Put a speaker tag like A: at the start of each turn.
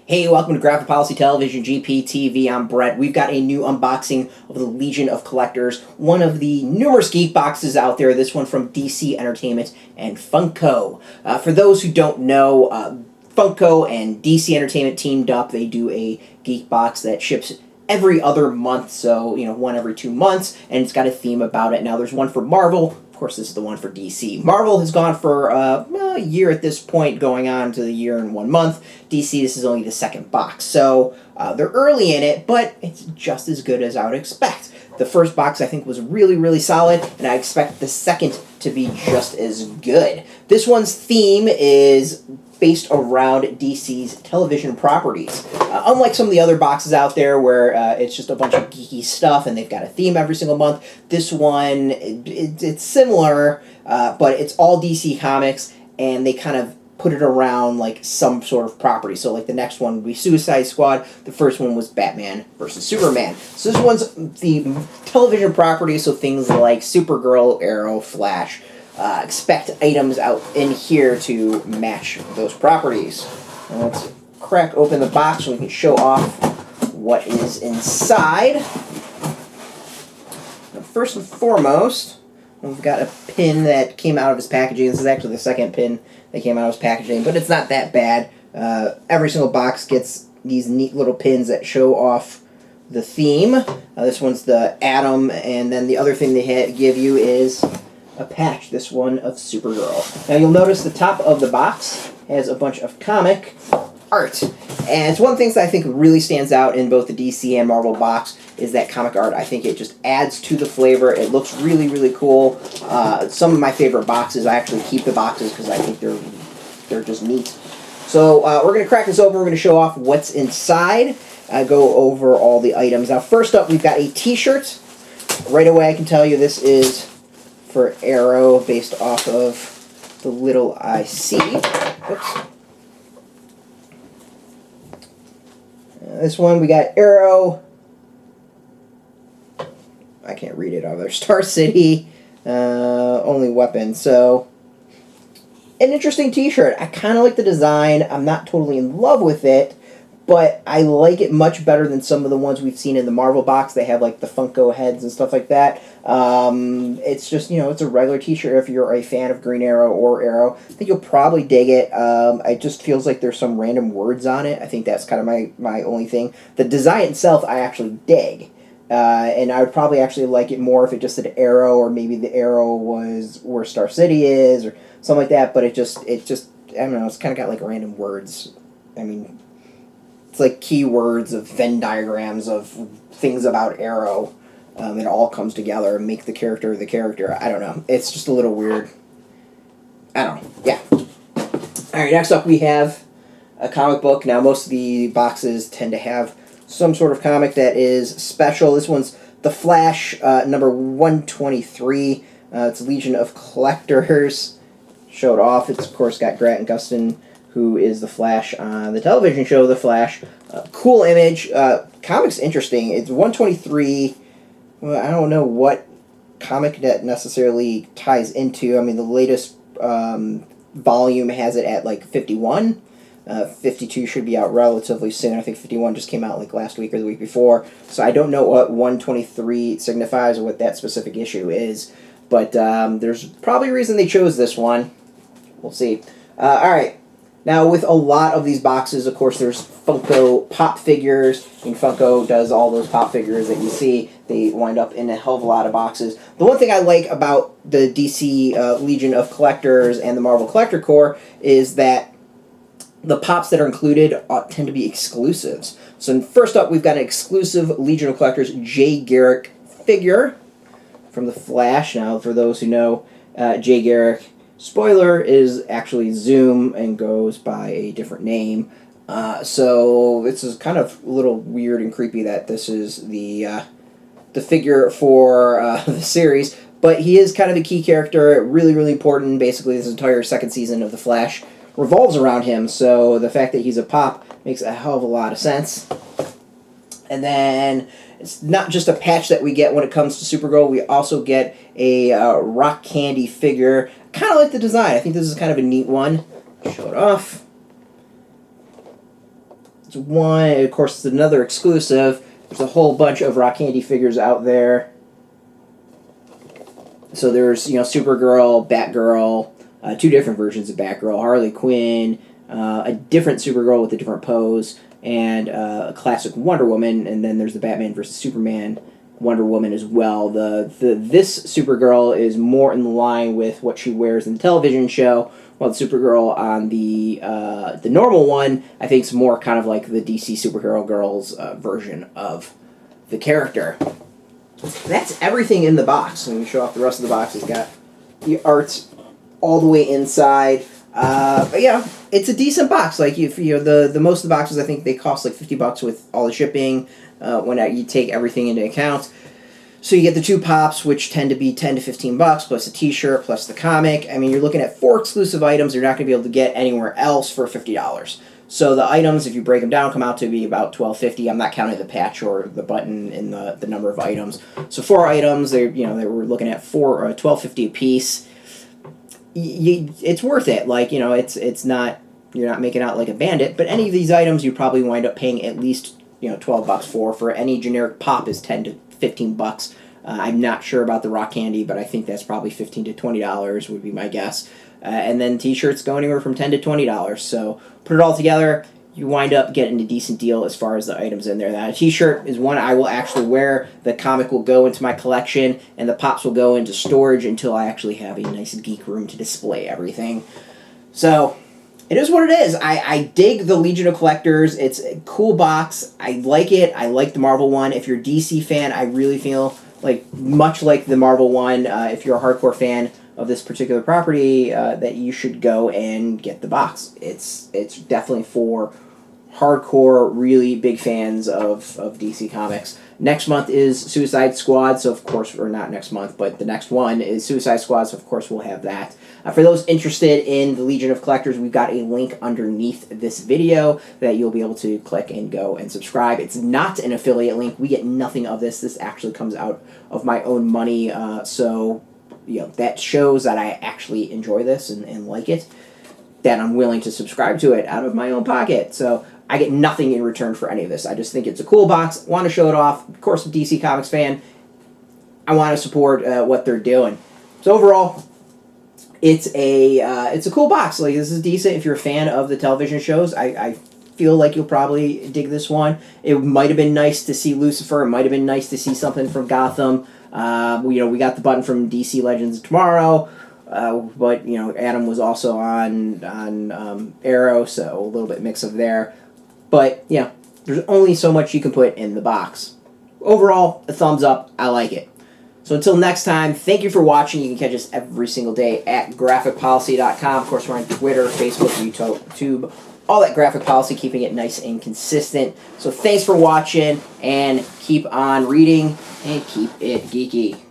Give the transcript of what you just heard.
A: Hey, welcome to Graphic Policy Television, GPTV. I'm Brett. We've got a new unboxing of the Legion of Collectors, one of the numerous geek boxes out there, this one from DC Entertainment and Funko. For those who don't know, Funko and DC Entertainment teamed up. They do a geek box that ships every other month, so, one every 2 months, and it's got a theme about it. Now, there's one for Marvel. Of course, this is the one for DC. Marvel has gone for a year at this point, going on to the year and 1 month. DC, this is only the second box. So they're early in it, but it's just as good as I would expect. The first box, I think, was really, really solid, and I expect the second to be just as good. This one's theme is based around DC's television properties. Unlike some of the other boxes out there where it's just a bunch of geeky stuff and they've got a theme every single month, this one, it's similar, but it's all DC Comics, and they kind of put it around like some sort of property. So like the next one would be Suicide Squad. The first one was Batman versus Superman. So this one's the television property, so things like Supergirl, Arrow, Flash. Expect items out in here to match those properties. Now let's crack open the box so we can show off what is inside. Now, first and foremost, we've got a pin that came out of his packaging. This is actually the second pin that came out of his packaging, but it's not that bad. Every single box gets these neat little pins that show off the theme. This one's the Atom, and then the other thing they give you is a patch, this one of Supergirl. Now you'll notice the top of the box has a bunch of comic art. And it's one of the things that I think really stands out in both the DC and Marvel box is that comic art. I think it just adds to the flavor. It looks really, really cool. Some of my favorite boxes, I actually keep the boxes because I think they're just neat. So we're going to crack this open. We're going to show off what's inside. Go over all the items. Now first up, we've got a t-shirt. Right away I can tell you this is for Arrow, based off of the little I see. Oops. This one, we got Arrow. I can't read it over there. Star City, only weapon. So, an interesting t-shirt. I kind of like the design. I'm not totally in love with it, but I like it much better than some of the ones we've seen in the Marvel box. They have like the Funko heads and stuff like that. It's just, it's a regular t-shirt if you're a fan of Green Arrow or Arrow. I think you'll probably dig it. It just feels like there's some random words on it. I think that's kind of my only thing. The design itself I actually dig. And I would probably actually like it more if it just said Arrow, or maybe the arrow was where Star City is or something like that. But it just I don't know, it's kind of got like random words. I mean, it's like keywords of Venn diagrams of things about Arrow. It all comes together and make the character. I don't know. It's just a little weird. I don't know. Yeah. Alright, next up we have a comic book. Now most of the boxes tend to have some sort of comic that is special. This one's The Flash, number 123. It's Legion of Collectors. Showed off. It's, of course, got Grant Gustin, who is the Flash on the television show The Flash. Cool image. Comic's interesting. It's 123. Well, I don't know what comic that necessarily ties into. I mean, the latest volume has it at like 51. 52 should be out relatively soon. I think 51 just came out like last week or the week before. So I don't know what 123 signifies or what that specific issue is. But there's probably a reason they chose this one. We'll see. Alright. Now, with a lot of these boxes, of course, there's Funko pop figures. I mean, Funko does all those pop figures that you see. They wind up in a hell of a lot of boxes. The one thing I like about the DC Legion of Collectors and the Marvel Collector Corps is that the pops that are included tend to be exclusives. So first up, we've got an exclusive Legion of Collectors Jay Garrick figure from The Flash. Now, for those who know, Jay Garrick, spoiler, is actually Zoom and goes by a different name. So this is kind of a little weird and creepy that this is the figure for the series. But he is kind of a key character, really, really important. Basically, this entire second season of The Flash revolves around him, so the fact that he's a pop makes a hell of a lot of sense. And then it's not just a patch that we get when it comes to Supergirl. We also get a rock candy figure. Kind of like the design. I think this is kind of a neat one. Show it off. It's one. Of course, it's another exclusive. There's a whole bunch of Rock Candy figures out there. So there's, Supergirl, Batgirl, two different versions of Batgirl, Harley Quinn, a different Supergirl with a different pose, and a classic Wonder Woman, and then there's the Batman versus Superman Wonder Woman as well. This Supergirl is more in line with what she wears in the television show, while the Supergirl on the normal one, I think, is more kind of like the DC Superhero Girls version of the character. That's everything in the box. Let me show off the rest of the box. It's got the art all the way inside. But yeah, it's a decent box. Like, if the most of the boxes, I think they cost like $50 with all the shipping when you take everything into account. So you get the 2 pops, which tend to be $10 to $15, plus a T-shirt, plus the comic. I mean, you're looking at 4 exclusive items you're not going to be able to get anywhere else for $50. So the items, if you break them down, come out to be about $12.50. I'm not counting the patch or the button in the number of items. So 4 items, they were looking at $12.50 a piece. It's worth it. Like, it's not, you're not making out like a bandit. But any of these items, you probably wind up paying at least $12 for any generic pop is $10 to $15. I'm not sure about the Rock Candy, but I think that's probably $15 to $20 would be my guess. And then T-shirts go anywhere from $10 to $20. So put it all together, you wind up getting a decent deal as far as the items in there. Now, a T-shirt is one I will actually wear. The comic will go into my collection, and the pops will go into storage until I actually have a nice geek room to display everything. So it is what it is. I dig the Legion of Collectors. It's a cool box. I like it. I like the Marvel one. If you're a DC fan, I really feel like, much like the Marvel one, if you're a hardcore fan of this particular property, that you should go and get the box. It's definitely for hardcore, really big fans of DC Comics. Next month is Suicide Squad, so of course, or not next month, but the next one is Suicide Squad, so of course we'll have that. For those interested in the Legion of Collectors, we've got a link underneath this video that you'll be able to click and go and subscribe. It's not an affiliate link. We get nothing of this. This actually comes out of my own money, so that shows that I actually enjoy this and like it, that I'm willing to subscribe to it out of my own pocket. So I get nothing in return for any of this. I just think it's a cool box. Want to show it off. Of course, I'm a DC Comics fan. I want to support what they're doing. So overall, it's a cool box. Like, this is decent if you're a fan of the television shows. I feel like you'll probably dig this one. It might have been nice to see Lucifer. It might have been nice to see something from Gotham. We got the button from DC Legends of Tomorrow. But Adam was also on Arrow, so a little bit mix of there. But there's only so much you can put in the box. Overall, a thumbs up. I like it. So until next time, thank you for watching. You can catch us every single day at graphicpolicy.com. Of course, we're on Twitter, Facebook, YouTube, all that graphic policy, keeping it nice and consistent. So thanks for watching, and keep on reading, and keep it geeky.